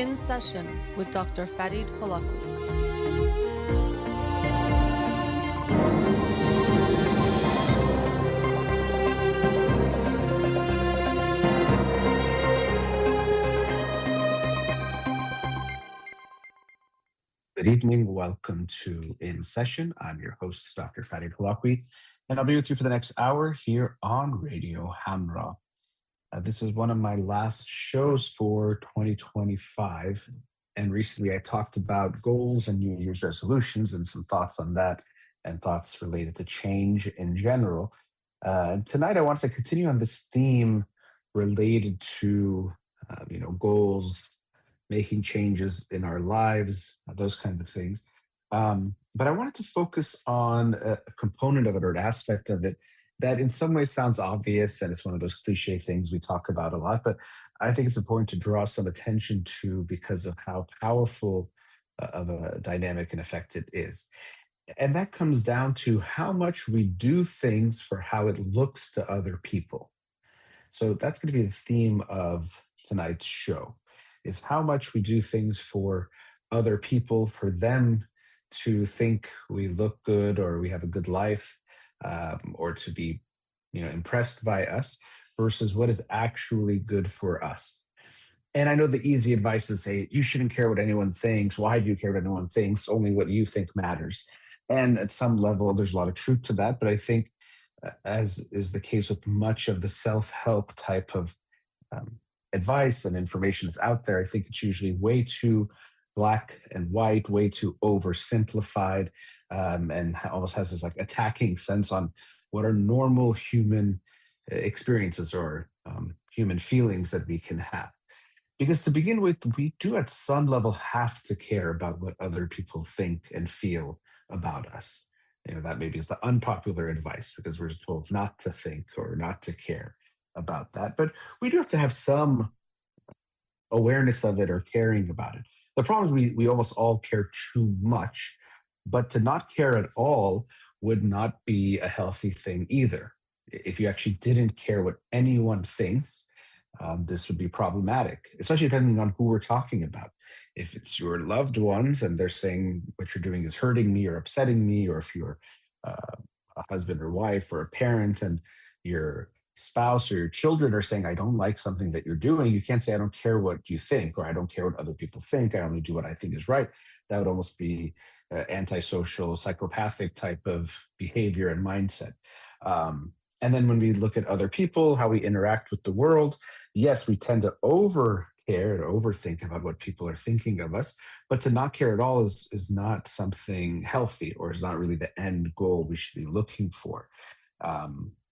In Session with Dr. Farid Holakouee. Good evening. Welcome to In Session. I'm your host, Dr. Farid Holakouee, and I'll be with you for the next hour here on Radio Hamra. This is one of my last shows for 2025. And recently I talked about goals and New Year's resolutions and some thoughts on that and thoughts related to change in general. And tonight I want to continue on this theme related to, goals, making changes in our lives, those kinds of things. But I wanted to focus on a component of it or an aspect of it that in some ways sounds obvious and it's one of those cliche things we talk about a lot, but I think it's important to draw some attention to because of how powerful of a dynamic and effect it is. And that comes down to how much we do things for how it looks to other people. So that's going to be the theme of tonight's show is how much we do things for other people, for them to think we look good or we have a good life, or to be, impressed by us versus what is actually good for us. And I know the easy advice is say, you shouldn't care what anyone thinks. Why do you care what anyone thinks? Only what you think matters. And at some level, there's a lot of truth to that. But I think, as is the case with much of the self help type of um, advice and information that's out there, I think it's usually way too black and white, way too oversimplified, and almost has this like attacking sense on what are normal human experiences or human feelings that we can have. Because to begin with, we do at some level have to care about what other people think and feel about us. That maybe is the unpopular advice because we're told not to think or not to care about that. But we do have to have some awareness of it or caring about it. The problem is we almost all care too much, but to not care at all would not be a healthy thing either. If you actually didn't care what anyone thinks, this would be problematic, especially depending on who we're talking about. If it's your loved ones and they're saying what you're doing is hurting me or upsetting me, or if you're uh, a husband or wife or a parent and your spouse or your children are saying, I don't like something that you're doing, you can't say, I don't care what you think, or I don't care what other people think. I only do what I think is right. That would almost be antisocial, psychopathic type of behavior and mindset. And then when we look at other people, how we interact with the world, yes, we tend to over care and overthink about what people are thinking of us, but to not care at all is not something healthy or is not really the end goal we should be looking for.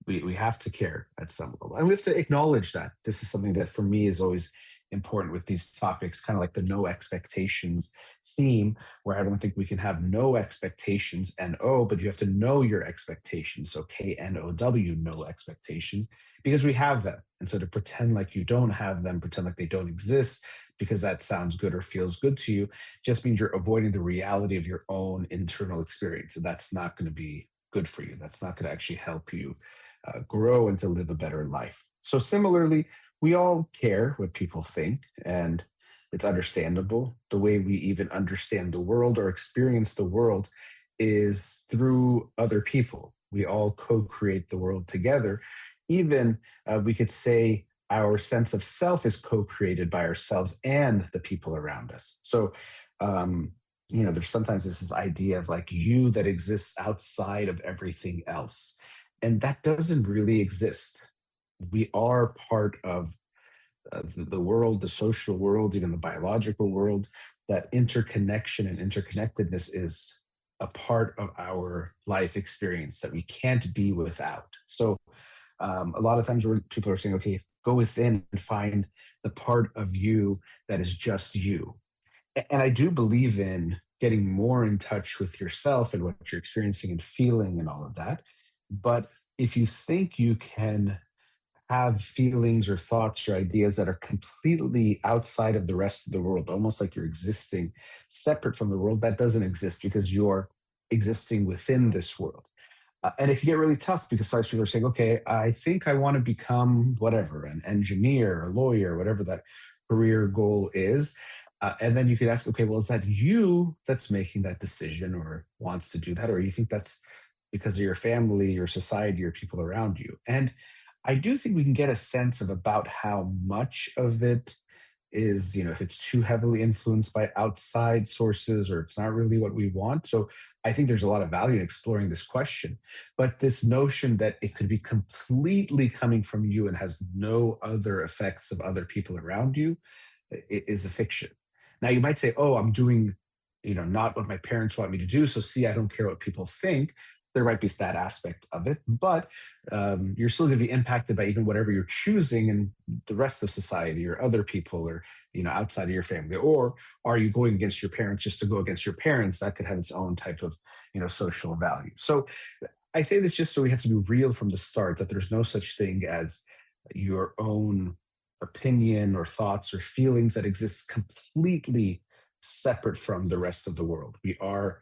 We have to care at some level. And we have to acknowledge that. This is something that for me is always important with these topics, kind of like the no expectations theme, where I don't think we can have no expectations, N-O, but you have to know your expectations. So K-N-O-W, no expectations, because we have them. And so to pretend like you don't have them, pretend like they don't exist because that sounds good or feels good to you, just means you're avoiding the reality of your own internal experience. And that's not going to be good for you. That's not going to actually help you grow and to live a better life. So similarly, we all care what people think, and it's understandable. The way we even understand the world or experience the world is through other people. We all co-create the world together. Even we could say our sense of self is co-created by ourselves and the people around us. So there's sometimes this idea of like you that exists outside of everything else. And that doesn't really exist. We are part of the world, the social world, even the biological world. That interconnection and interconnectedness is a part of our life experience that we can't be without. So a lot of times where people are saying, okay, go within and find the part of you that is just you. And I do believe in getting more in touch with yourself and what you're experiencing and feeling and all of that. But if you think you can have feelings or thoughts or ideas that are completely outside of the rest of the world, almost like you're existing separate from the world, that doesn't exist because you're existing within this world. And it can get really tough because sometimes people are saying, okay, I think I want to become whatever, an engineer, a lawyer, whatever that career goal is. And then you could ask, okay, well, is that you that's making that decision or wants to do that? Or you think that's because of your family, your society, or people around you? And I do think we can get a sense of about how much of it is, if it's too heavily influenced by outside sources or it's not really what we want. So I think there's a lot of value in exploring this question. But this notion that it could be completely coming from you and has no other effects of other people around you is a fiction. Now you might say, "Oh, I'm doing, not what my parents want me to do. So see, I don't care what people think." There might be that aspect of it, but you're still going to be impacted by even whatever you're choosing in the rest of society or other people or outside of your family. Or are you going against your parents just to go against your parents? That could have its own type of social value. So I say this just so we have to be real from the start that there's no such thing as your own opinion or thoughts or feelings that exist completely separate from the rest of the world. We are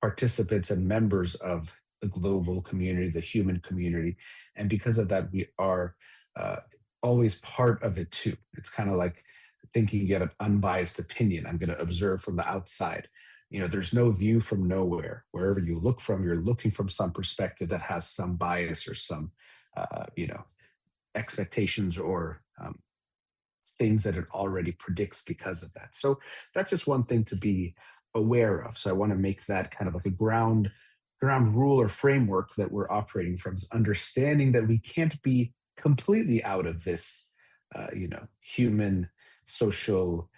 participants and members of the global community, the human community. And because of that, we are uh, always part of it too. It's kind of like thinking you have an unbiased opinion. I'm going to observe from the outside. There's no view from nowhere. Wherever you look from, you're looking from some perspective that has some bias or some, expectations or things that it already predicts because of that. So that's just one thing to be aware of. So I want to make that kind of like a ground rule or framework that we're operating from is understanding that we can't be completely out of this human social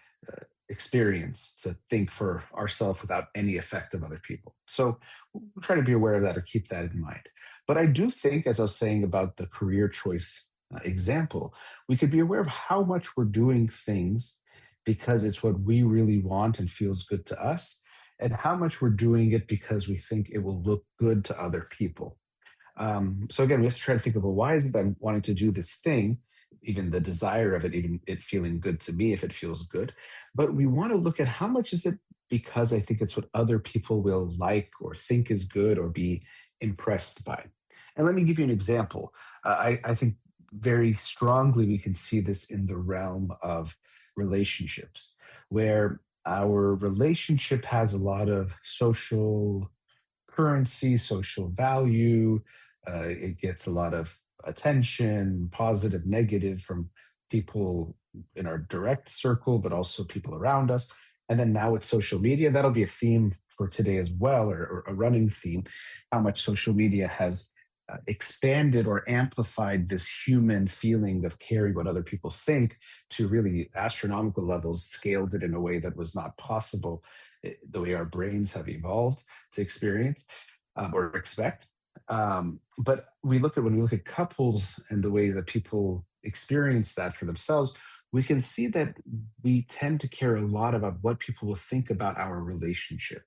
experience to think for ourselves without any effect of other people. So we'll try to be aware of that or keep that in mind. But I do think, as I was saying about the career choice example, we could be aware of how much we're doing things because it's what we really want and feels good to us, and how much we're doing it because we think it will look good to other people. So again, we have to try to think of, well, why is it I'm wanting to do this thing, even the desire of it, even it feeling good to me if it feels good. But we want to look at how much is it because I think it's what other people will like or think is good or be impressed by. And let me give you an example. I think very strongly we can see this in the realm of relationships, where our relationship has a lot of social currency, social value. It gets a lot of attention, positive, negative from people in our direct circle, but also people around us. And then now with social media, that'll be a theme for today as well, or a running theme, how much social media has expanded or amplified this human feeling of caring what other people think to really astronomical levels, scaled it in a way that was not possible, the way our brains have evolved to experience or expect. But when we look at couples and the way that people experience that for themselves, we can see that we tend to care a lot about what people will think about our relationship,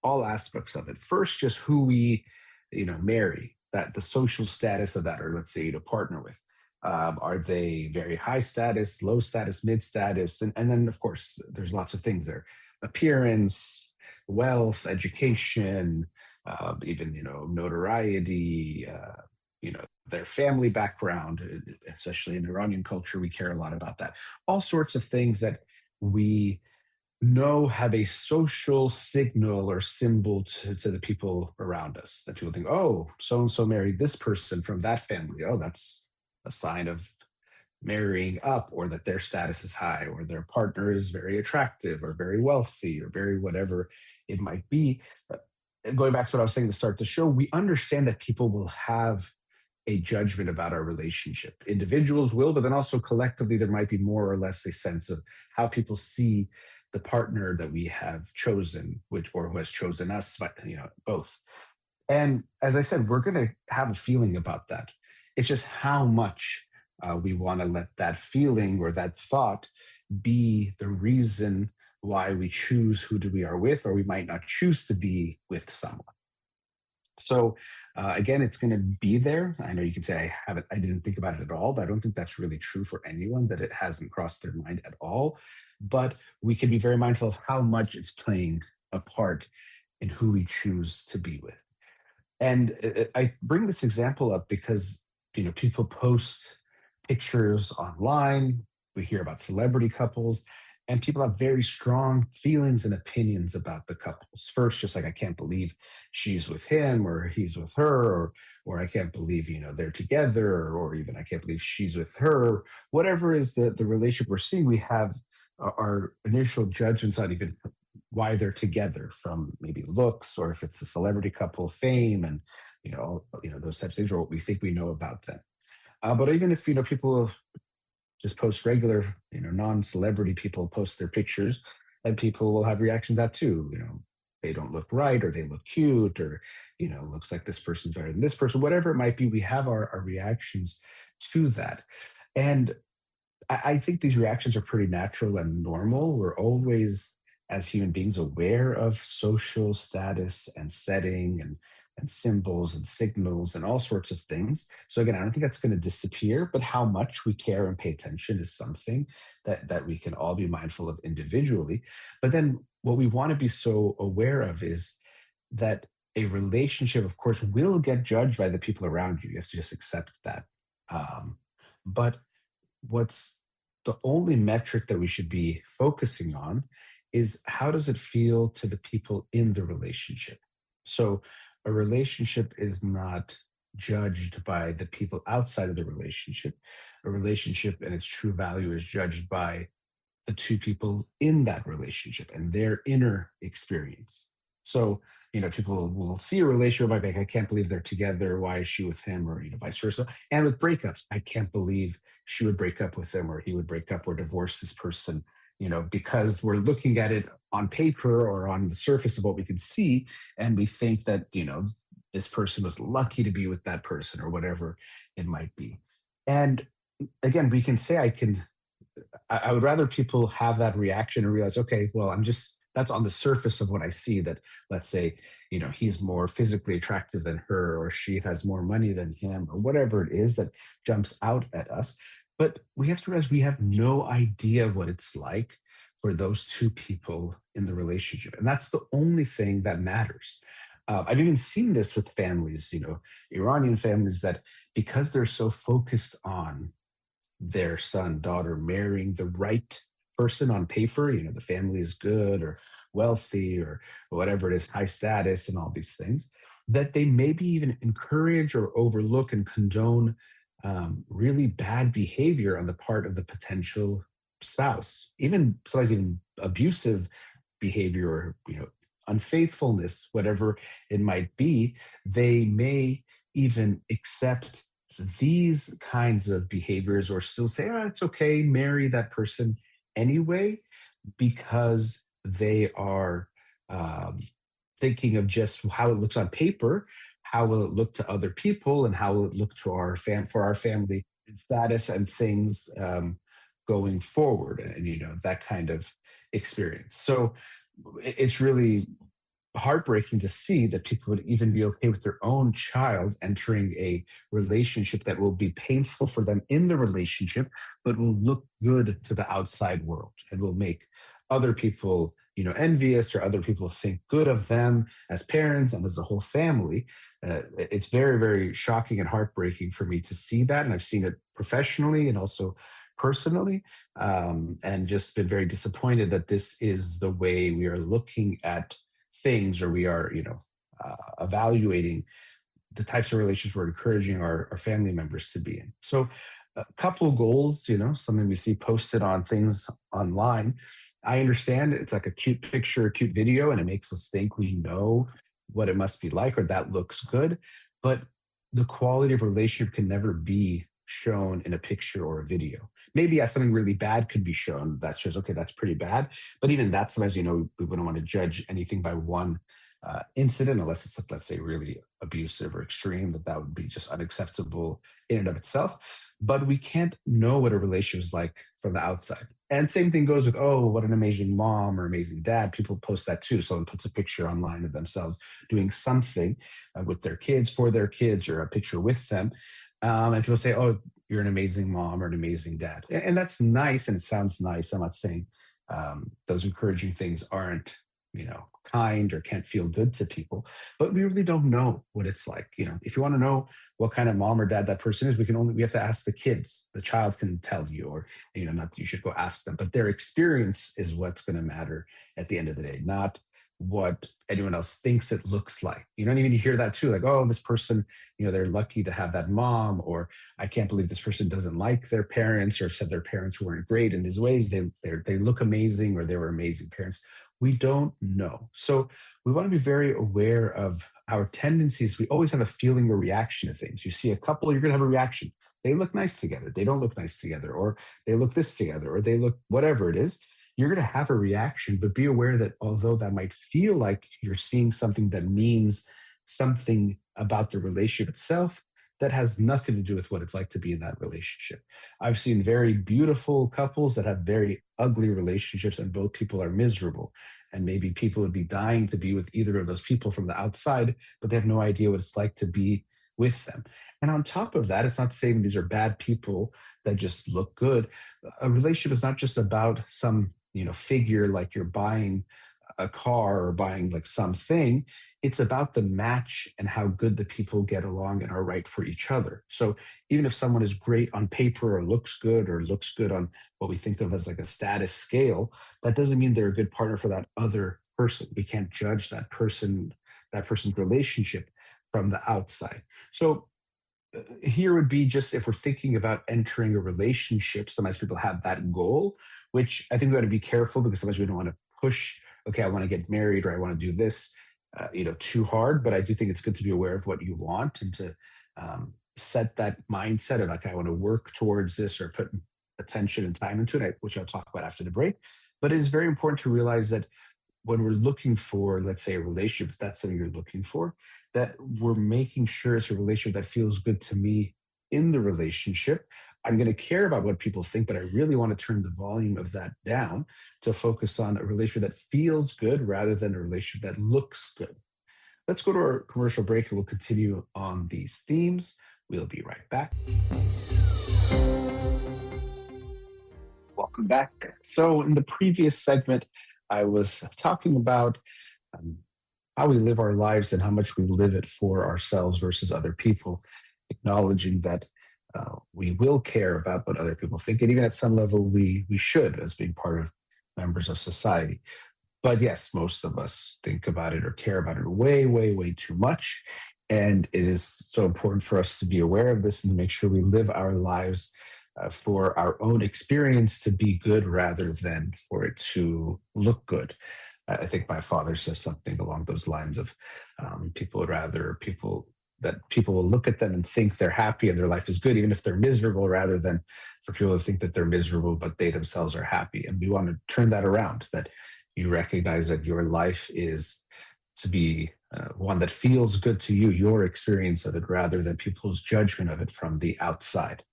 all aspects of it. First, just who we, marry, that the social status of that, or let's say, partner with. Are they very high status, low status, mid status? And then, of course, there's lots of things there: appearance, wealth, education, even, notoriety, their family background, especially in Iranian culture, we care a lot about that. All sorts of things that we know have a social signal or symbol to the people around us, that people think, oh, so and so married this person from that family. Oh, that's a sign of marrying up, or that their status is high, or their partner is very attractive, or very wealthy, or very whatever it might be. Going back to what I was saying to start the show, we understand that people will have a judgment about our relationship. Individuals will, but then also collectively, there might be more or less a sense of how people see the partner that we have chosen, which or who has chosen us, both. And as I said, we're going to have a feeling about that. It's just how much we want to let that feeling or that thought be the reason why we choose who do we are with, or we might not choose to be with someone. So again, it's going to be there. I know you can say I didn't think about it at all, but I don't think that's really true for anyone, that it hasn't crossed their mind at all. But we can be very mindful of how much it's playing a part in who we choose to be with. And I bring this example up because people post pictures online. We hear about celebrity couples, And people have very strong feelings and opinions about the couples. First, just like, I can't believe she's with him or he's with her, or I can't believe, they're together, or even I can't believe she's with her. Whatever is the relationship we're seeing, we have our initial judgments on even why they're together, from maybe looks, or if it's a celebrity couple, fame, and those types of things, or what we think we know about them. But even if people just post regular, non-celebrity people post their pictures, and people will have reactions to that too. They don't look right, or they look cute, or looks like this person's better than this person. Whatever it might be, we have our reactions to that, and I think these reactions are pretty natural and normal. We're always, as human beings, aware of social status and setting, and symbols and signals and all sorts of things. So again, I don't think that's going to disappear, but how much we care and pay attention is something that we can all be mindful of individually. But then what we want to be so aware of is that a relationship, of course, will get judged by the people around you. You have to just accept that. But what's the only metric that we should be focusing on is, how does it feel to the people in the relationship? So a relationship is not judged by the people outside of the relationship. A relationship and its true value is judged by the two people in that relationship and their inner experience. So, people will see a relationship like, I can't believe they're together. Why is she with him? Or, vice versa. And with breakups, I can't believe she would break up with him, or he would break up or divorce this person, because we're looking at it on paper or on the surface of what we can see. And we think that, this person was lucky to be with that person, or whatever it might be. And again, we can say, I would rather people have that reaction and realize, okay, well, that's on the surface of what I see. That, let's say, he's more physically attractive than her, or she has more money than him, or whatever it is that jumps out at us. But we have to realize we have no idea what it's like for those two people in the relationship. And that's the only thing that matters. I've even seen this with families, Iranian families, that because they're so focused on their son, daughter marrying the right person on paper, the family is good or wealthy or whatever it is, high status and all these things, that they maybe even encourage or overlook and condone really bad behavior on the part of the potential spouse, even sometimes even abusive behavior, or unfaithfulness, whatever it might be. They may even accept these kinds of behaviors, or still say, oh, it's okay, marry that person anyway, because they are um, thinking of just how it looks on paper, how will it look to other people, and how will it look to for our family status and things going forward, and that kind of experience. So it's really heartbreaking to see that people would even be okay with their own child entering a relationship that will be painful for them in the relationship, but will look good to the outside world and will make other people, envious, or other people think good of them as parents and as a whole family. It's very, very shocking and heartbreaking for me to see that. And I've seen it professionally and also personally, and just been very disappointed that this is the way we are looking at things, or we are, evaluating the types of relationships we're encouraging our family members to be in. So, a couple of goals, something we see posted on things online. I understand it's like a cute picture, a cute video, and it makes us think we know what it must be like, or that looks good. But the quality of relationship can never be shown in a picture or a video. Maybe as something really bad could be shown, that shows, okay, that's pretty bad. But even that, sometimes, we wouldn't want to judge anything by one incident, unless it's, let's say, really abusive or extreme, that would be just unacceptable in and of itself. But we can't know what a relationship is like from the outside. And same thing goes with, oh, what an amazing mom or amazing dad. People post that too. Someone puts a picture online of themselves doing something with their kids, for their kids, or a picture with them. And people say, oh, you're an amazing mom or an amazing dad. And that's nice, and it sounds nice. I'm not saying those encouraging things aren't kind or can't feel good to people, but we really don't know what it's like. If you want to know what kind of mom or dad that person is, we have to ask the kids. The child can tell you, or not you should go ask them, but their experience is what's going to matter at the end of the day, not what anyone else thinks it looks like. You don't even hear that too, like, oh, this person, they're lucky to have that mom, or I can't believe this person doesn't like their parents, or said their parents weren't great in these ways. They look amazing, or they were amazing parents. We don't know. So we want to be very aware of our tendencies. We always have a feeling or reaction to things. You see a couple, you're going to have a reaction. They look nice together. They don't look nice together, or they look this together, or they look whatever it is. You're going to have a reaction, but be aware that although that might feel like you're seeing something that means something about the relationship itself, that has nothing to do with what it's like to be in that relationship. I've seen very beautiful couples that have very ugly relationships, and both people are miserable. And maybe people would be dying to be with either of those people from the outside, but they have no idea what it's like to be with them. And on top of that, it's not saying these are bad people that just look good. A relationship is not just about some figure, like you're buying a car or buying like something. It's about the match and how good the people get along and are right for each other. So even if someone is great on paper, or looks good on what we think of as like a status scale, that doesn't mean they're a good partner for that other person. We can't judge that person's relationship from the outside. So here would be, just if we're thinking about entering a relationship, sometimes people have that goal, which I think we got to be careful, because sometimes we don't want to push, okay, I want to get married, or I want to do this, too hard. But I do think it's good to be aware of what you want, and to set that mindset of, like, I want to work towards this, or put attention and time into it, which I'll talk about after the break. But it is very important to realize that when we're looking for, let's say, a relationship, if that's something you're looking for, that we're making sure it's a relationship that feels good to me in the relationship. I'm going to care about what people think, but I really want to turn the volume of that down to focus on a relationship that feels good rather than a relationship that looks good. Let's go to our commercial break, and we'll continue on these themes. We'll be right back. Welcome back. So, in the previous segment, I was talking about um, how we live our lives and how much we live it for ourselves versus other people, acknowledging that we will care about what other people think. And even at some level, we should, as being part of members of society. But yes, most of us think about it or care about it way, way, way too much. And it is so important for us to be aware of this and to make sure we live our lives for our own experience to be good rather than for it to look good. I think my father says something along those lines of people would rather people will look at them and think they're happy and their life is good, even if they're miserable, rather than for people to think that they're miserable, but they themselves are happy. And we want to turn that around, that you recognize that your life is to be one that feels good to you, your experience of it, rather than people's judgment of it from the outside.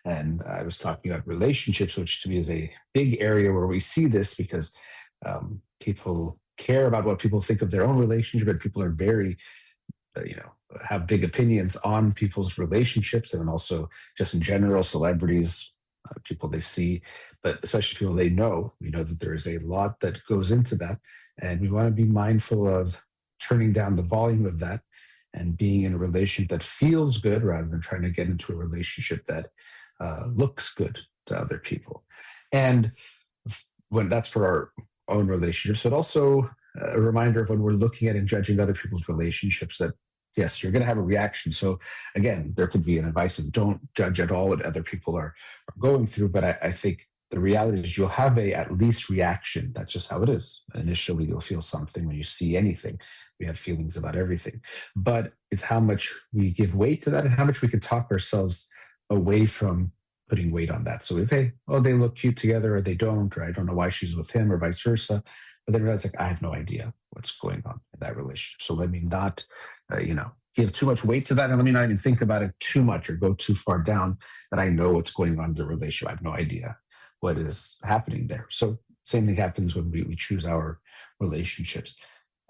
And I was talking about relationships, which to me is a big area where we see this, because people care about what people think of their own relationship, and people are very, have big opinions on people's relationships, and then also just in general, celebrities, people they see, but especially people they know. We know that there is a lot that goes into that, and we want to be mindful of turning down the volume of that and being in a relationship that feels good rather than trying to get into a relationship that looks good to other people. And when that's for our own relationships, but also a reminder of when we're looking at and judging other people's relationships, that yes, you're going to have a reaction. So again, there could be an advice of don't judge at all what other people are going through. But I think the reality is you'll have a at least reaction. That's just how it is. Initially, you'll feel something when you see anything. We have feelings about everything. But it's how much we give weight to that and how much we can talk ourselves away from putting weight on that. So, okay, oh, they look cute together, or they don't, or I don't know why she's with him, or vice versa. But then realize, like, I have no idea what's going on in that relationship. So let me not, give too much weight to that, and let me not even think about it too much or go too far down that I know what's going on in the relationship. I have no idea what is happening there. So same thing happens when we choose our relationships.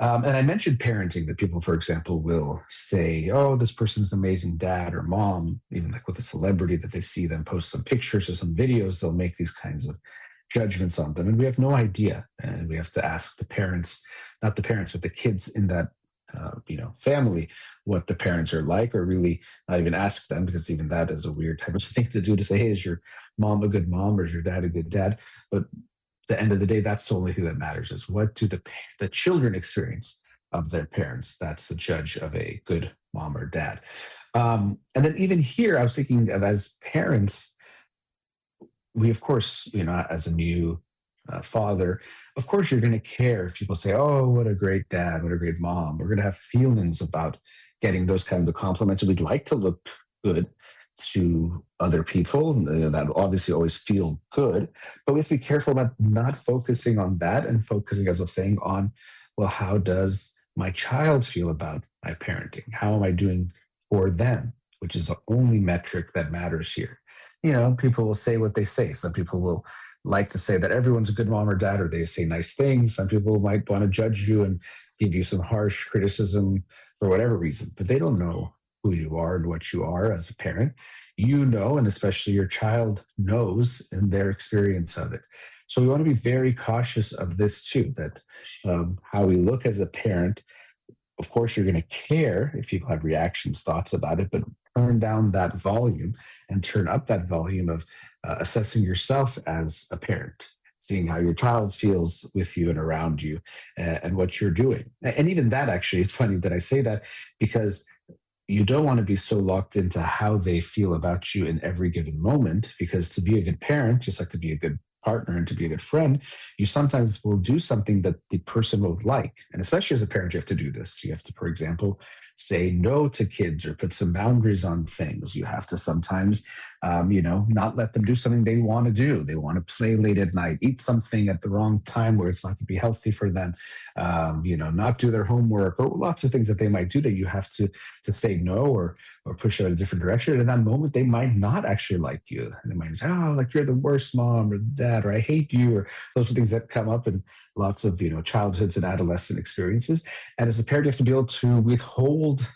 And I mentioned parenting, that people, for example, will say, oh, this person's an amazing dad or mom, even like with a celebrity that they see them post some pictures or some videos, they'll make these kinds of judgments on them, and we have no idea. And we have to ask the parents, not the parents, but the kids in that family, what the parents are like, or really not even ask them, because even that is a weird type of thing to do, to say, hey, is your mom a good mom, or is your dad a good dad? But at the end of the day, that's the only thing that matters, is what do the children experience of their parents. That's the judge of a good mom or dad. And then even here, I was thinking of, as parents, we, of course, as a new father, of course you're going to care if people say, oh, what a great dad, what a great mom. We're going to have feelings about getting those kinds of compliments, and we'd like to look good to other people, and that obviously always feel good, but we have to be careful about not focusing on that, and focusing, as I was saying, on, well, how does my child feel about my parenting? How am I doing for them, which is the only metric that matters here. People will say what they say. Some people will like to say that everyone's a good mom or dad, or they say nice things. Some people might want to judge you and give you some harsh criticism for whatever reason, but they don't know who you are and what you are as a parent. And especially your child knows in their experience of it. So we want to be very cautious of this too, that how we look as a parent. Of course, you're going to care if people have reactions, thoughts about it, but turn down that volume and turn up that volume of assessing yourself as a parent, seeing how your child feels with you and around you, and what you're doing. And even that, actually, it's funny that I say that, because you don't want to be so locked into how they feel about you in every given moment, because to be a good parent, just like to be a good partner and to be a good friend, you sometimes will do something that the person would like. And especially as a parent, you have to do this. You have to, for example, say no to kids or put some boundaries on things. You have to sometimes, not let them do something they want to do. They want to play late at night, eat something at the wrong time where it's not going to be healthy for them, not do their homework, or lots of things that they might do, that you have to say no, or push them in a different direction. And in that moment, they might not actually like you. And they might say, oh, like you're the worst mom or dad, or I hate you, or those are things that come up in lots of, childhoods and adolescent experiences. And as a parent, you have to be able to withhold,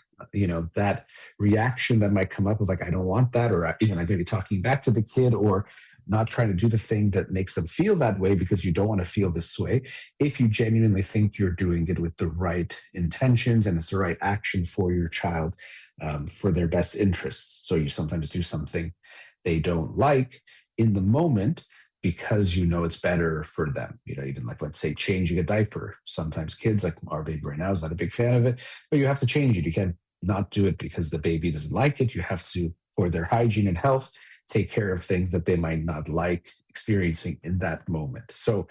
that reaction that might come up of like, I don't want that, or even like maybe talking back to the kid, or not trying to do the thing that makes them feel that way because you don't want to feel this way, if you genuinely think you're doing it with the right intentions and it's the right action for your child, for their best interests. So you sometimes do something they don't like in the moment because it's better for them. Even like, let's say, changing a diaper. Sometimes kids, like our baby right now, is not a big fan of it, but you have to change it. You can't not do it because the baby doesn't like it. You have to, for their hygiene and health, take care of things that they might not like experiencing in that moment. So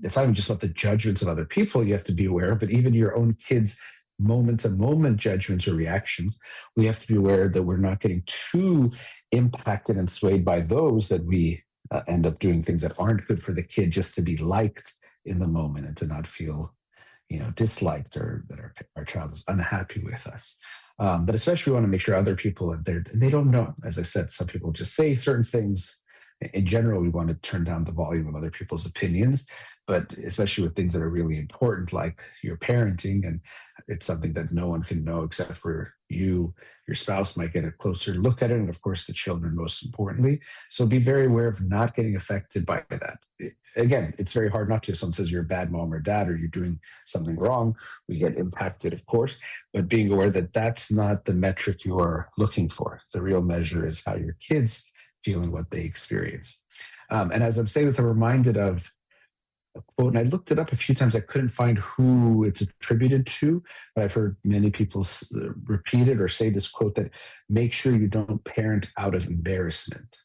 it's not even just about the judgments of other people you have to be aware of, but even your own kids' moment to moment judgments or reactions. We have to be aware that we're not getting too impacted and swayed by those, that we end up doing things that aren't good for the kid just to be liked in the moment, and to not feel disliked, or that our child is unhappy with us. But especially we want to make sure other people are there, and they don't know. As I said, some people just say certain things. In general, we want to turn down the volume of other people's opinions, but especially with things that are really important, like your parenting, and it's something that no one can know except for you. Your spouse might get a closer look at it, and of course the children, most importantly. So be very aware of not getting affected by that. Again, it's very hard not to. If someone says you're a bad mom or dad, or you're doing something wrong, we get impacted, of course, but being aware that that's not the metric you are looking for. The real measure is how your kids feel and what they experience. And as I'm saying this, I'm reminded of a quote, and I looked it up a few times. I couldn't find who it's attributed to, but I've heard many people repeat it or say this quote, that make sure you don't parent out of embarrassment.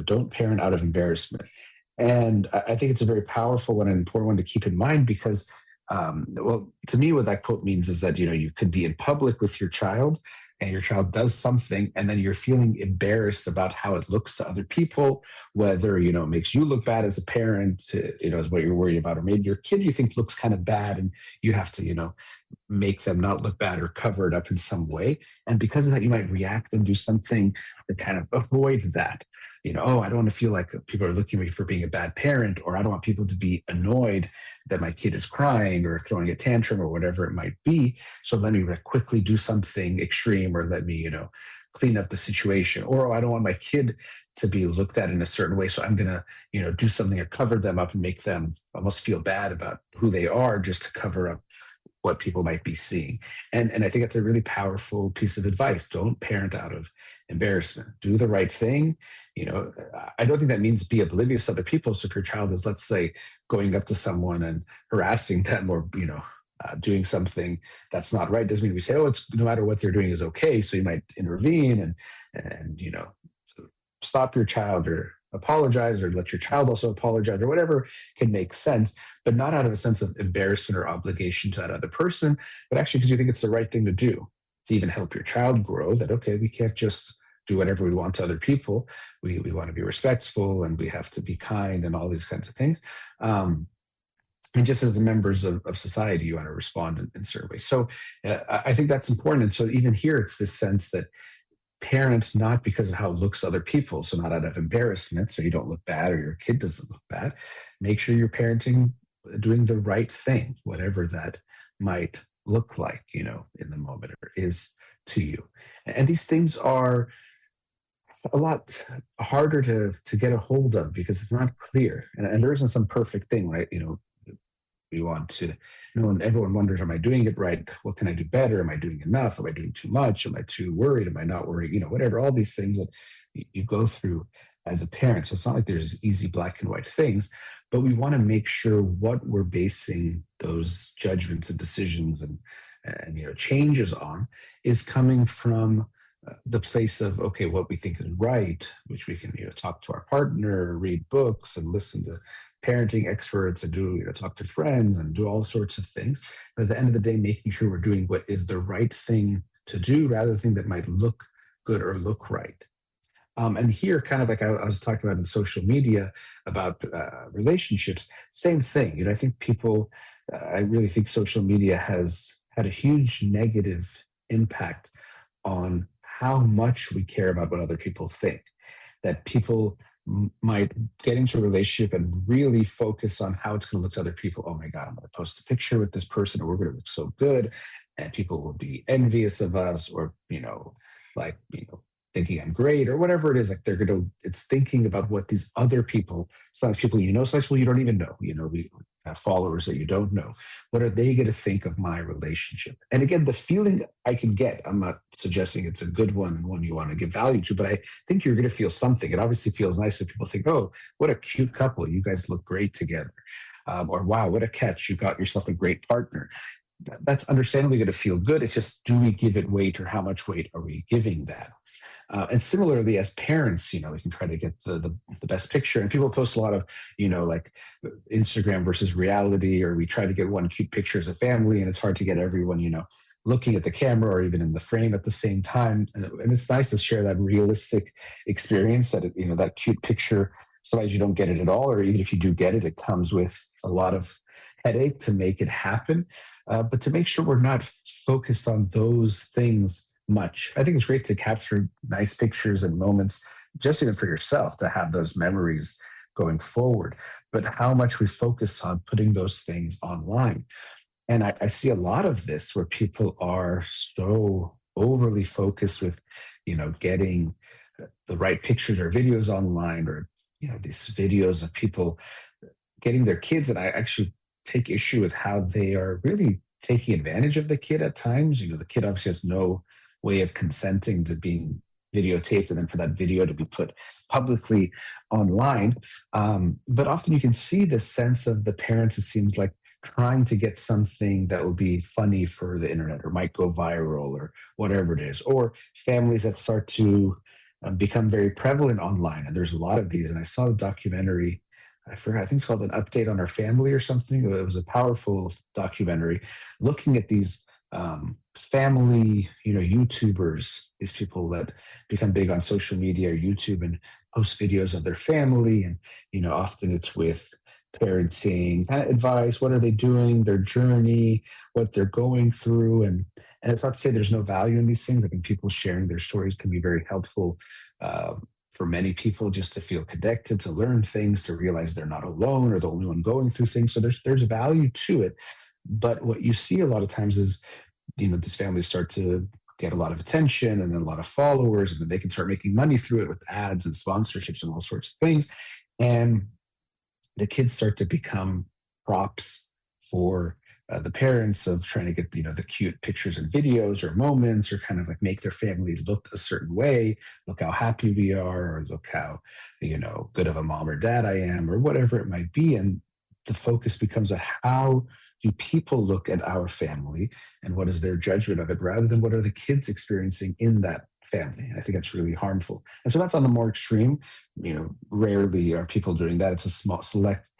Don't parent out of embarrassment. And I think it's a very powerful one and important one to keep in mind, because, well, to me, what that quote means is that, you could be in public with your child, and your child does something, and then you're feeling embarrassed about how it looks to other people, whether, it makes you look bad as a parent, is what you're worried about, or maybe your kid you think looks kind of bad, and you have to, make them not look bad or cover it up in some way. And because of that, you might react and do something to kind of avoid that. Oh, I don't want to feel like people are looking at me for being a bad parent, or I don't want people to be annoyed that my kid is crying or throwing a tantrum or whatever it might be. So let me quickly do something extreme shame, or let me, clean up the situation. Or, oh, I don't want my kid to be looked at in a certain way. So I'm going to, do something to cover them up and make them almost feel bad about who they are just to cover up what people might be seeing. And I think that's a really powerful piece of advice. Don't parent out of embarrassment. Do the right thing. I don't think that means be oblivious to other people. So if your child is, let's say, going up to someone and harassing them, or doing something that's not right, doesn't mean we say, oh, it's no matter what they're doing is okay. So you might intervene and stop your child, or apologize, or let your child also apologize, or whatever can make sense, but not out of a sense of embarrassment or obligation to that other person, but actually because you think it's the right thing to do, to even help your child grow, that, okay, we can't just do whatever we want to other people. We want to be respectful, and we have to be kind, and all these kinds of things. And just as the members of society, you want to respond in certain ways. So I think that's important. And so even here, it's this sense that parent not because of how it looks to other people, so not out of embarrassment, so you don't look bad or your kid doesn't look bad. Make sure you're parenting, doing the right thing, whatever that might look like, in the moment, or is to you. And these things are a lot harder to get a hold of because it's not clear, and there isn't some perfect thing, right? We want to know, and everyone wonders, am I doing it right? What can I do better? Am I doing enough? Am I doing too much? Am I too worried? Am I not worried? Whatever, all these things that you go through as a parent. So it's not like there's easy black and white things, but we want to make sure what we're basing those judgments and decisions and changes on is coming from the place of, okay, what we think is right, which we can talk to our partner, read books, and listen to parenting experts, and do talk to friends, and do all sorts of things. But at the end of the day, making sure we're doing what is the right thing to do, rather than thing that might look good or look right. And here, kind of like I was talking about in social media about relationships, same thing. I think people, I really think social media has had a huge negative impact on how much we care about what other people think. That people might get into a relationship and really focus on how it's going to look to other people. Oh my God, I'm going to post a picture with this person, or we're going to look so good, and people will be envious of us, or like thinking I'm great, or whatever it is. Like it's thinking about what these other people, sometimes people sometimes people you don't even know. We have followers that you don't know. What are they going to think of my relationship? And again, the feeling I can get, I'm not suggesting it's a good one and one you want to give value to, but I think you're going to feel something. It obviously feels nice if people think, oh, what a cute couple. You guys look great together. Or wow, what a catch. You got yourself a great partner. That's understandably going to feel good. It's just, do we give it weight, or how much weight are we giving that? And similarly, as parents, we can try to get the best picture. And people post a lot of, like Instagram versus reality, or we try to get one cute picture as a family, and it's hard to get everyone, looking at the camera or even in the frame at the same time. And it's nice to share that realistic experience, that, that cute picture. Sometimes you don't get it at all, or even if you do get it, it comes with a lot of headache to make it happen. But to make sure we're not focused on those things much. I think it's great to capture nice pictures and moments, just even for yourself, to have those memories going forward. But how much we focus on putting those things online. And I see a lot of this where people are so overly focused with, getting the right pictures or videos online, or, these videos of people getting their kids. And I actually take issue with how they are really taking advantage of the kid at times. The kid obviously has no way of consenting to being videotaped, and then for that video to be put publicly online. But often you can see the sense of the parents, it seems like, trying to get something that will be funny for the internet, or might go viral, or whatever it is, or families that start to become very prevalent online. And there's a lot of these. And I saw the documentary, I forgot, I think it's called An Update on Our Family or something. It was a powerful documentary looking at these family, YouTubers, these people that become big on social media or YouTube and post videos of their family. And, often it's with parenting kind of advice. What are they doing? Their journey, what they're going through. And it's not to say there's no value in these things. I think people sharing their stories can be very helpful for many people, just to feel connected, to learn things, to realize they're not alone or the only one going through things. So there's value to it. But what you see a lot of times is, these families start to get a lot of attention and then a lot of followers, and then they can start making money through it with ads and sponsorships and all sorts of things. And the kids start to become props for the parents of trying to get the cute pictures and videos or moments, or kind of like make their family look a certain way. Look how happy we are, or look how good of a mom or dad I am, or whatever it might be. And the focus becomes on how do people look at our family and what is their judgment of it, rather than what are the kids experiencing in that family. And I think that's really harmful. And so that's on the more extreme. Rarely are people doing that. It's a small select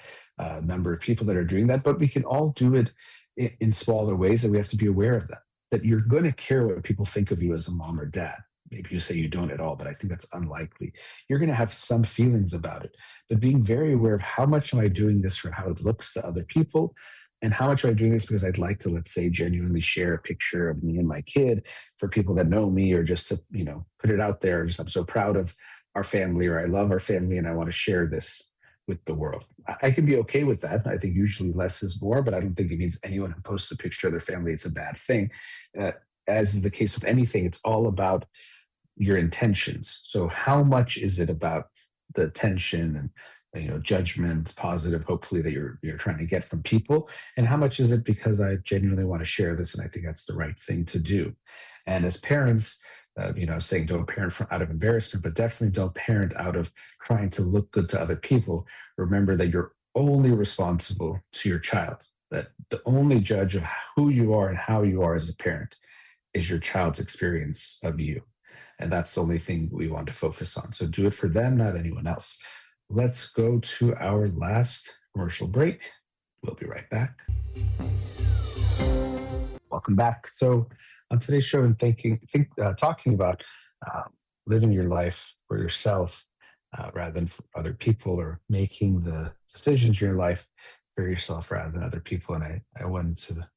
number of people that are doing that, but we can all do it in smaller ways, and we have to be aware of that. That you're going to care what people think of you as a mom or dad. Maybe you say you don't at all, but I think that's unlikely. You're going to have some feelings about it, but being very aware of how much am I doing this for how it looks to other people, and how much am I doing this because I'd like to, let's say, genuinely share a picture of me and my kid for people that know me, or just to, put it out there. Just, I'm so proud of our family, or I love our family and I want to share this with the world. I can be okay with that. I think usually less is more, but I don't think it means anyone who posts a picture of their family, it's a bad thing. Uh, as is the case with anything, it's all about your intentions. So how much is it about the attention and judgment, positive, hopefully, that you're trying to get from people, and how much is it because I genuinely want to share this and I think that's the right thing to do. And as parents, saying don't parent out of embarrassment, but definitely don't parent out of trying to look good to other people. Remember that you're only responsible to your child. That the only judge of who you are and how you are as a parent is your child's experience of you. And that's the only thing we want to focus on. So do it for them, not anyone else. Let's go to our last commercial break. We'll be right back. Welcome back. So on today's show, I'm talking about uh, living your life for yourself rather than for other people, or making the decisions in your life for yourself rather than other people. And I went into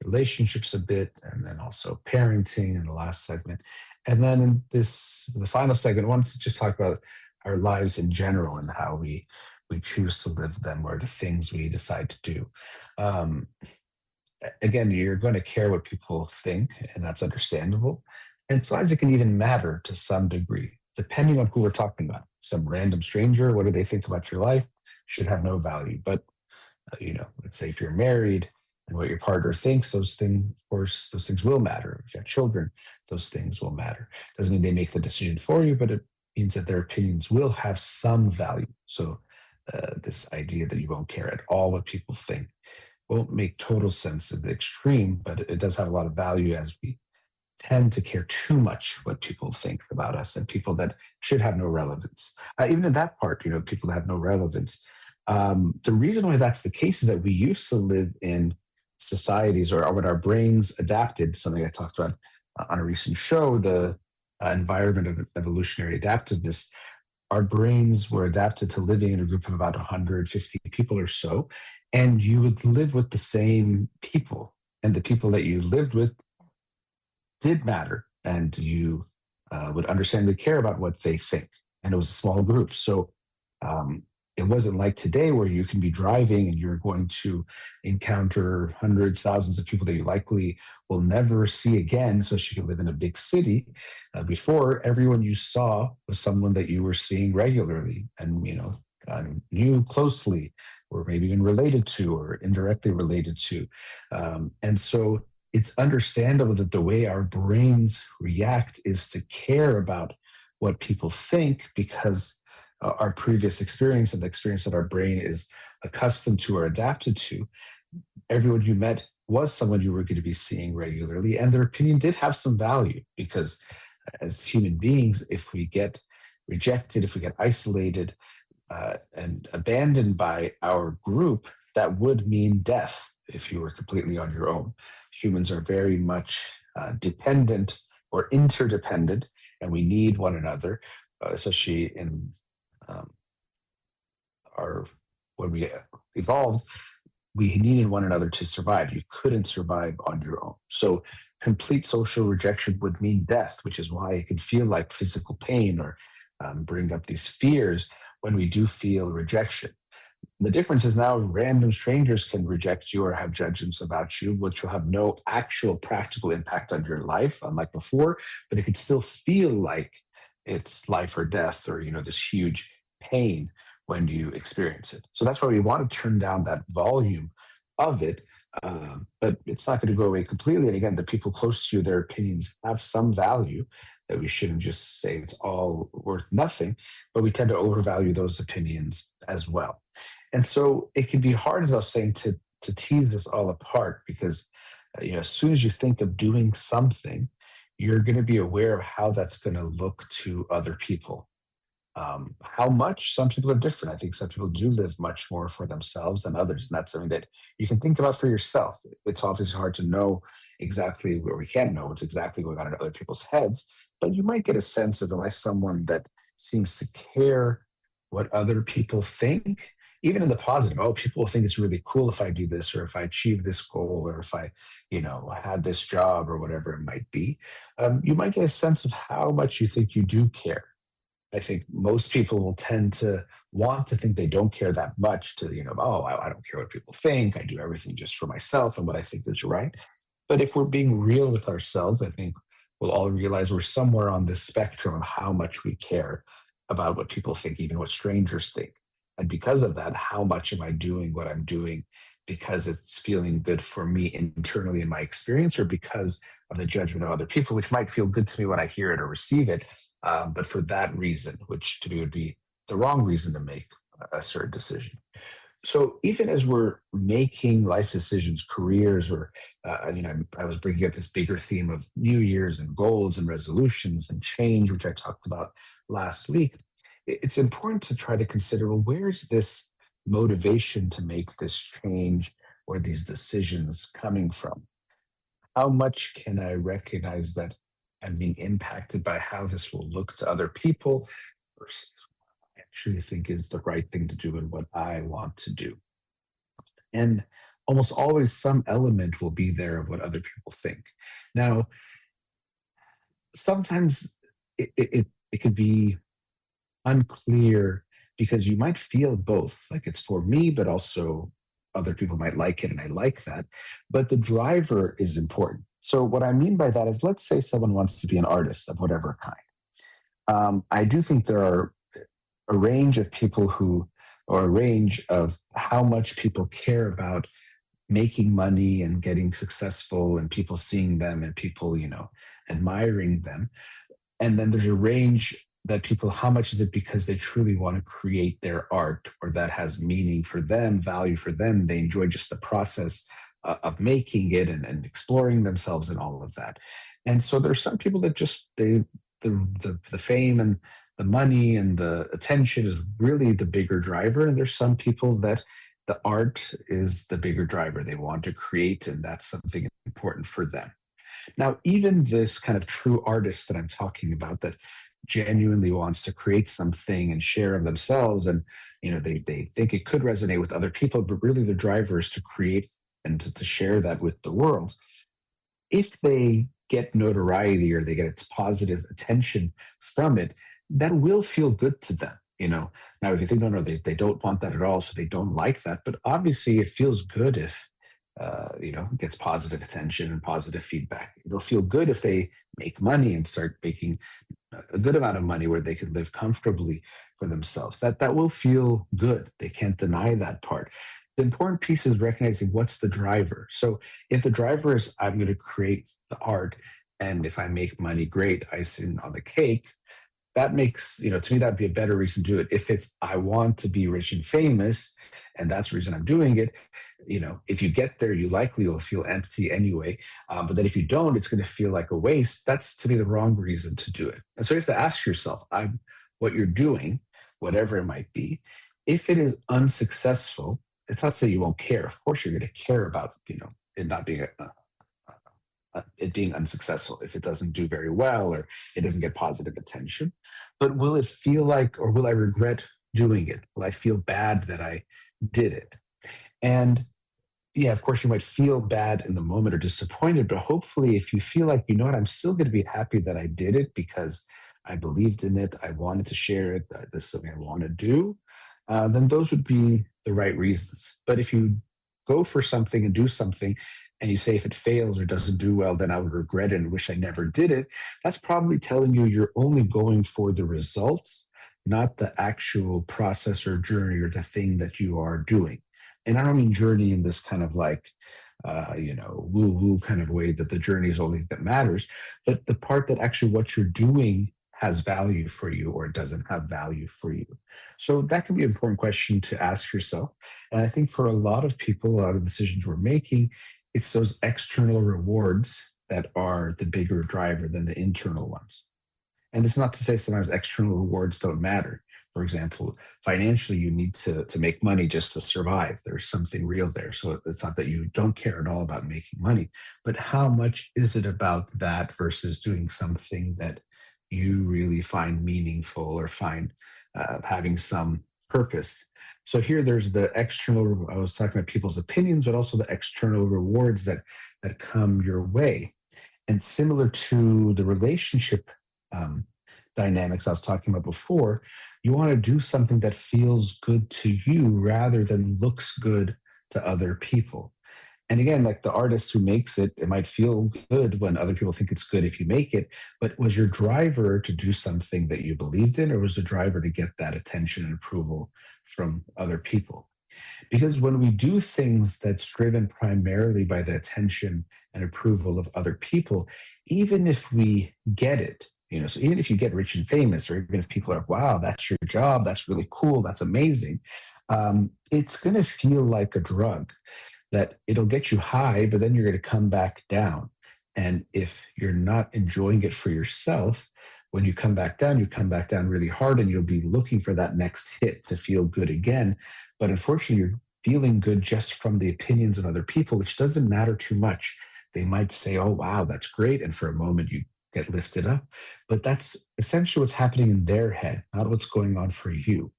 relationships a bit, and then also parenting in the last segment. And then in the final segment, I wanted to just talk about our lives in general and how we choose to live them, or the things we decide to do. Um, Again, you're going to care what people think, and that's understandable. And sometimes it can even matter to some degree, depending on who we're talking about. Some random stranger, what do they think about your life? Should have no value. But let's say if you're married and what your partner thinks, those things, of course, those things will matter. If you have children, those things will matter. Doesn't mean they make the decision for you, but it means that their opinions will have some value. So this idea that you won't care at all what people think won't make total sense at the extreme, but it does have a lot of value, as we tend to care too much what people think about us, and people that should have no relevance. Even in that part, people that have no relevance. The reason why that's the case is that we used to live in societies, or when our brains adapted, something I talked about on a recent show, the environment of evolutionary adaptiveness. Our brains were adapted to living in a group of about 150 people or so, and you would live with the same people, and the people that you lived with did matter, and you would understandably care about what they think. And it was a small group. So it wasn't like today, where you can be driving and you're going to encounter hundreds, thousands of people that you likely will never see again, especially if you live in a big city. Before, everyone you saw was someone that you were seeing regularly and, knew closely, or maybe even related to, or indirectly related to. And so it's understandable that the way our brains react is to care about what people think, because our previous experience and the experience that our brain is accustomed to or adapted to. Everyone you met was someone you were going to be seeing regularly, and their opinion did have some value, because as human beings, if we get rejected, if we get isolated and abandoned by our group, that would mean death if you were completely on your own. Humans are very much dependent or interdependent, and we need one another, especially in um, our when we evolved, we needed one another to survive. You couldn't survive on your own. So complete social rejection would mean death, which is why it can feel like physical pain, or bring up these fears when we do feel rejection. The difference is now random strangers can reject you or have judgments about you, which will have no actual practical impact on your life, unlike before, but it could still feel like it's life or death or, this huge pain when you experience it. So that's why we want to turn down that volume of it. But it's not going to go away completely. And again, the people close to you, their opinions have some value that we shouldn't just say it's all worth nothing, but we tend to overvalue those opinions as well. And so it can be hard, as I was saying, to tease this all apart because as soon as you think of doing something, you're going to be aware of how that's going to look to other people. How much? Some people are different. I think some people do live much more for themselves than others, and that's something that you can think about for yourself. It's obviously hard to know exactly where we can't know what's exactly going on in other people's heads, but you might get a sense of, am I someone that seems to care what other people think? Even in the positive, oh, people will think it's really cool if I do this, or if I achieve this goal, or if I, had this job, or whatever it might be. You might get a sense of how much you think you do care. I think most people will tend to want to think they don't care that much to, oh, I don't care what people think. I do everything just for myself and what I think is right. But if we're being real with ourselves, I think we'll all realize we're somewhere on this spectrum of how much we care about what people think, even what strangers think. And because of that, how much am I doing what I'm doing because it's feeling good for me internally in my experience, or because of the judgment of other people, which might feel good to me when I hear it or receive it, but for that reason, which to me would be the wrong reason to make a certain decision. So even as we're making life decisions, careers, or I was bringing up this bigger theme of New Year's and goals and resolutions and change, which I talked about last week. It's important to try to consider, well, where's this motivation to make this change or these decisions coming from? How much can I recognize that I'm being impacted by how this will look to other people versus what I actually think is the right thing to do and what I want to do? And almost always some element will be there of what other people think. Now, sometimes it could be unclear because you might feel both, like it's for me, but also other people might like it, and I like that. But the driver is important. So, what I mean by that is, let's say someone wants to be an artist of whatever kind. I do think there are a range of people who, or a range of how much people care about making money and getting successful, and people seeing them, and people, admiring them. And then there's a range that people, how much is it because they truly want to create their art, or that has meaning for them, value for them? They enjoy just the process of making it, and exploring themselves and all of that. And so there's some people that just the fame and the money and the attention is really the bigger driver. And there's some people that the art is the bigger driver. They want to create, and that's something important for them. Now, even this kind of true artist that I'm talking about, that genuinely wants to create something and share of themselves, and they think it could resonate with other people, but really the driver is to create and to share that with the world. If they get notoriety, or they get its positive attention from it, that will feel good to them. Now if you think, no, no, they don't want that at all, so they don't like that. But obviously, it feels good if gets positive attention and positive feedback. It'll feel good if they make money and start making a good amount of money where they can live comfortably for themselves. That will feel good. They can't deny that part. The important piece is recognizing what's the driver. So if the driver is, I'm going to create the art, and if I make money, great, icing on the cake. That makes, to me, that'd be a better reason to do it. If it's, I want to be rich and famous, and that's the reason I'm doing it, if you get there, you likely will feel empty anyway. But then if you don't, it's going to feel like a waste. That's, to me, the wrong reason to do it. And so you have to ask yourself, what you're doing, whatever it might be, if it is unsuccessful, it's not to say you won't care. Of course, you're going to care about, it not being it being unsuccessful if it doesn't do very well, or it doesn't get positive attention. But will it feel like, or will I regret doing it? Will I feel bad that I did it? And yeah, of course, you might feel bad in the moment or disappointed, but hopefully, if you feel like, I'm still going to be happy that I did it because I believed in it, I wanted to share it, this is something I want to do, then those would be the right reasons. But if you go for something and do something and you say if it fails or doesn't do well, then I would regret it and wish I never did it, that's probably telling you you're only going for the results, not the actual process or journey or the thing that you are doing. And I don't mean journey in this kind of like, woo woo kind of way that the journey is only that matters, but the part that actually what you're doing has value for you or doesn't have value for you. So that can be an important question to ask yourself. And I think for a lot of people, a lot of decisions we're making, it's those external rewards that are the bigger driver than the internal ones. And it's not to say sometimes external rewards don't matter. For example, financially, you need to make money just to survive. There's something real there. So it's not that you don't care at all about making money, but how much is it about that versus doing something that you really find meaningful or find having some purpose? So here, there's the external. I was talking about people's opinions, but also the external rewards that come your way. And similar to the relationship um, dynamics I was talking about before, you want to do something that feels good to you rather than looks good to other people. And again, like the artist who makes it, it might feel good when other people think it's good if you make it. But was your driver to do something that you believed in, or was the driver to get that attention and approval from other people? Because when we do things that's driven primarily by the attention and approval of other people, even if we get it, so even if you get rich and famous, or even if people are, wow, that's your job, that's really cool, that's amazing, it's going to feel like a drug that it'll get you high, but then you're going to come back down. And if you're not enjoying it for yourself, when you come back down really hard and you'll be looking for that next hit to feel good again. But unfortunately, you're feeling good just from the opinions of other people, which doesn't matter too much. They might say, oh, wow, that's great. And for a moment, you get lifted up. But that's essentially what's happening in their head, not what's going on for you.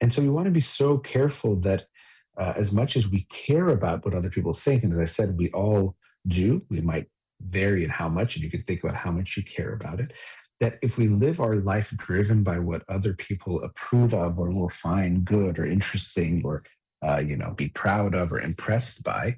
And so you want to be so careful that as much as we care about what other people think, and as I said, we all do, we might vary in how much, and you can think about how much you care about it, that if we live our life driven by what other people approve of or will find good or interesting or, be proud of or impressed by,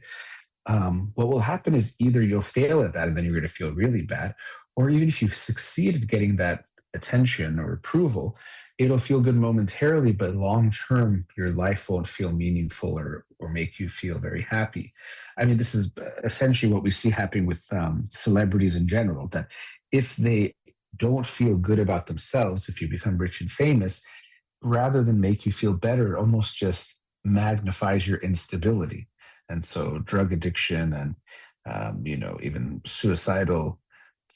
what will happen is either you'll fail at that and then you're going to feel really bad, or even if you succeed at getting that attention or approval, it'll feel good momentarily, but long term, your life won't feel meaningful or make you feel very happy. I mean, this is essentially what we see happening with celebrities in general, that if they don't feel good about themselves, if you become rich and famous, rather than make you feel better, it almost just magnifies your instability. And so drug addiction and, even suicidal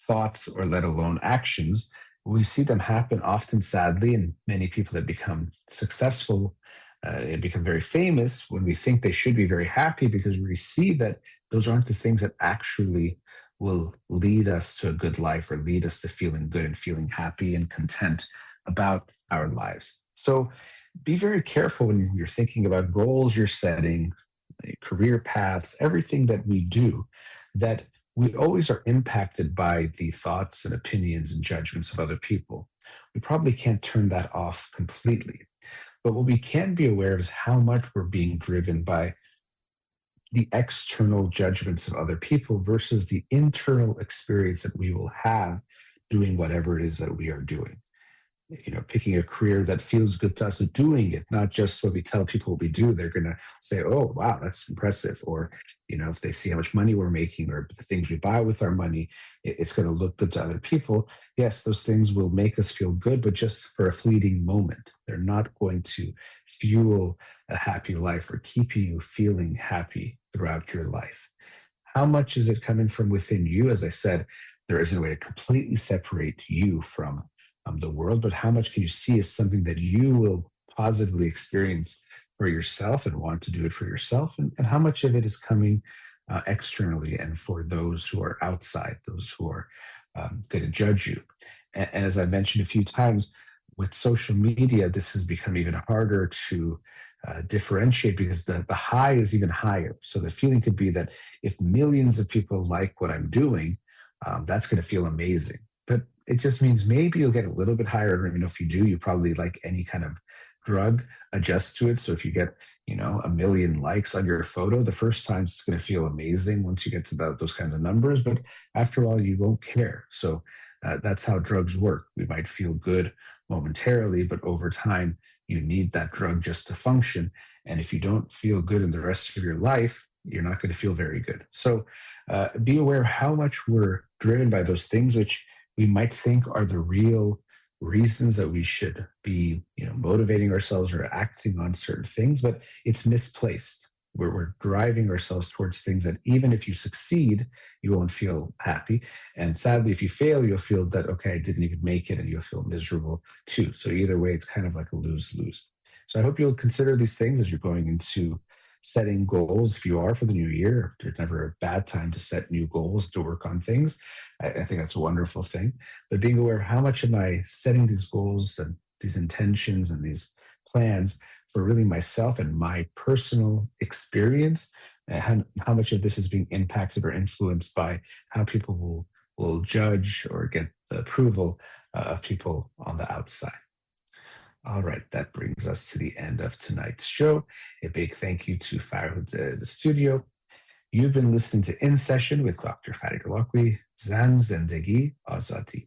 thoughts or let alone actions, we see them happen often, sadly, and many people that become successful and become very famous when we think they should be very happy because we see that those aren't the things that actually will lead us to a good life or lead us to feeling good and feeling happy and content about our lives. So be very careful when you're thinking about goals you're setting, career paths, everything that we do, that we always are impacted by the thoughts and opinions and judgments of other people. We probably can't turn that off completely. But what we can be aware of is how much we're being driven by the external judgments of other people versus the internal experience that we will have doing whatever it is that we are doing. Picking a career that feels good to us, doing it, not just what we tell people what we do. They're going to say, oh, wow, that's impressive. Or, if they see how much money we're making or the things we buy with our money, it's going to look good to other people. Yes, those things will make us feel good, but just for a fleeting moment. They're not going to fuel a happy life or keep you feeling happy throughout your life. How much is it coming from within you? As I said, there isn't a way to completely separate you from the world, but how much can you see as something that you will positively experience for yourself and want to do it for yourself? And how much of it is coming externally and for those who are outside, those who are going to judge you? And as I mentioned a few times, with social media, this has become even harder to differentiate because the high is even higher. So the feeling could be that if millions of people like what I'm doing, that's going to feel amazing. But it just means maybe you'll get a little bit higher. I don't even know if you do. You probably like any kind of drug adjusts to it. So if you get, a million likes on your photo, the first time it's going to feel amazing once you get to those kinds of numbers. But after all, you won't care. So that's how drugs work. We might feel good momentarily, but over time, you need that drug just to function. And if you don't feel good in the rest of your life, you're not going to feel very good. So be aware how much we're driven by those things, which we might think are the real reasons that we should be, motivating ourselves or acting on certain things, but it's misplaced. Where we're driving ourselves towards things that even if you succeed, you won't feel happy. And sadly, if you fail, you'll feel that, okay, I didn't even make it, and you'll feel miserable too. So either way, it's kind of like a lose lose. So I hope you'll consider these things as you're going into setting goals. If you are for the new year, there's never a bad time to set new goals, to work on things. I think that's a wonderful thing. But being aware, how much am I setting these goals and these intentions and these plans for really myself and my personal experience, and how much of this is being impacted or influenced by how people will judge or get the approval of people on the outside. All right, that brings us to the end of tonight's show. A big thank you to Farid, the studio. You've been listening to In Session with Dr. Farid Holakouee, Zan Zendegi Azati.